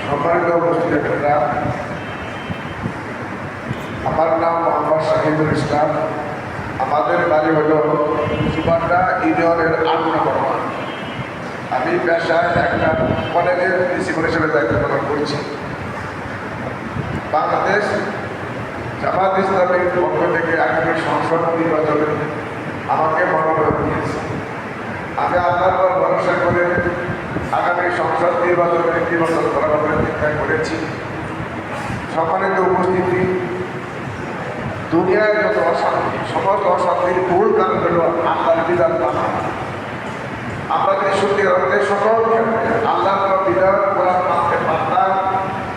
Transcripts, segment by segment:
সম্মানিত উপস্থিতিরা, আমার নাম মোহাম্মদ শাহিদুল ইসলাম। আমাদের বাড়ি হল সুবাড্ডা ইউনিয়নের ৮ নম্বর ওয়ার্ড। আমি পেশায় একটা কলেজের প্রিন্সিপাল হিসেবে দায়িত্ব পালন করছি। বাংলাদেশ জামাত ইসলামের পক্ষ থেকে আগামী সংসদ নির্বাচনে আমাকে মনোনয়ন দিয়েছে। আমি আল্লাহর উপর ভরসা করে আগামী সংসদ নির্বাচনে নির্বাচন করার চিন্তা করেছি। সম্মানিত উপস্থিতি, দুনিয়ার যত অশান্তি, সমস্ত অশান্তির মূল কারণ হল আল্লাহর বিধান মানা। আমরা যদি সত্যি অর্থে সকল ক্ষেত্রে আল্লাহর বিধান কোরআন মানতে পারতাম,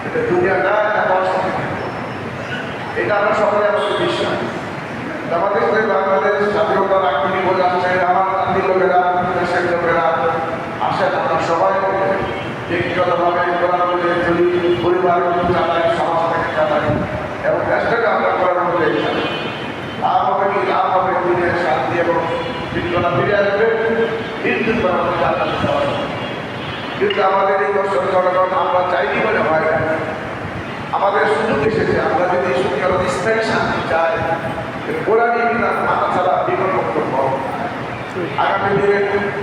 এটা দুনিয়াটা এত অশান্তি। এটা আমরা সকলে আমাদের বিশ্বাস। আমাদের বাংলাদেশ স্বাধীনতার আগ্রহী বোঝাচ্ছে আমার জাতির লোকেরা, দেশের লোকেরা আসেন, আমরা সবাই ব্যক্তিগতভাবে কোরআন মধ্যে চলি, পরিবার চালাই, সমাজ থেকে চালাই এবং দেশটাকে আমরা কোরআন মধ্যে চালাই। লাভ হবে কি লাভ হবে, দুনিয়ার শান্তি এবং বিজ্ঞতা ফিরে আসবে, বিদ্যুৎ আমাদের জানাতে দেওয়া হবে। কিন্তু আমাদের এই দর্শন জনগণ আমরা চাইনি বলে হয় না। আমাদের সুযোগ এসেছে, আমরা যদি সত্যিকার স্থায়ী শান্তি চাই, কোরআন বিধান মাথা ছাড়া বিকল্প বক্তব্য। আগামী দিনে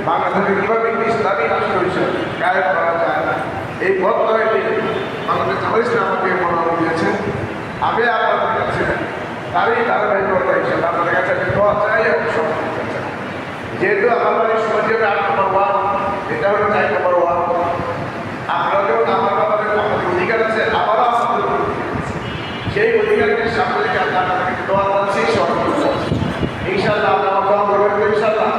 বাংলাদেশে কীভাবে ইসলামী রাষ্ট্র হিসেবে কায়েম করা যায়, এই পথটি বাংলাদেশ জামাত ইসলাম আমাকে মনোনয়ন দিয়েছে। আমি আপনাদের কাছে তারই ধারাবাহিকতা হিসেবে আপনাদের কাছে দোয়া চাই এবং সহযোগিতা চাই। যেহেতু আমার বাড়ির সমাজের ৮ নম্বর ওয়ার্ড, এটা হলো ৪ নম্বর ওয়ার্ড। আপনারা যেমন আমার আমাদের অধিকার আছে, আবারও আমাদের সেই অধিকারকে সামনে রেখে আপনাদের দোয়া চাচ্ছি, সহযোগিতা চাচ্ছি। ইনশাআল্লাহ আপনারা দোয়া করবেন তো ইনশাআল্লাহ।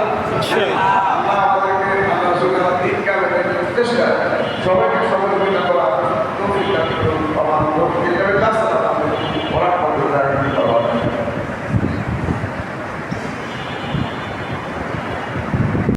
আল্লাহ আমাদেরকে আল্লাহ সুবহানাহু তিন কারণে চেষ্টা সবাইকে সহযোগিতা করা তৌফিক দান করুন।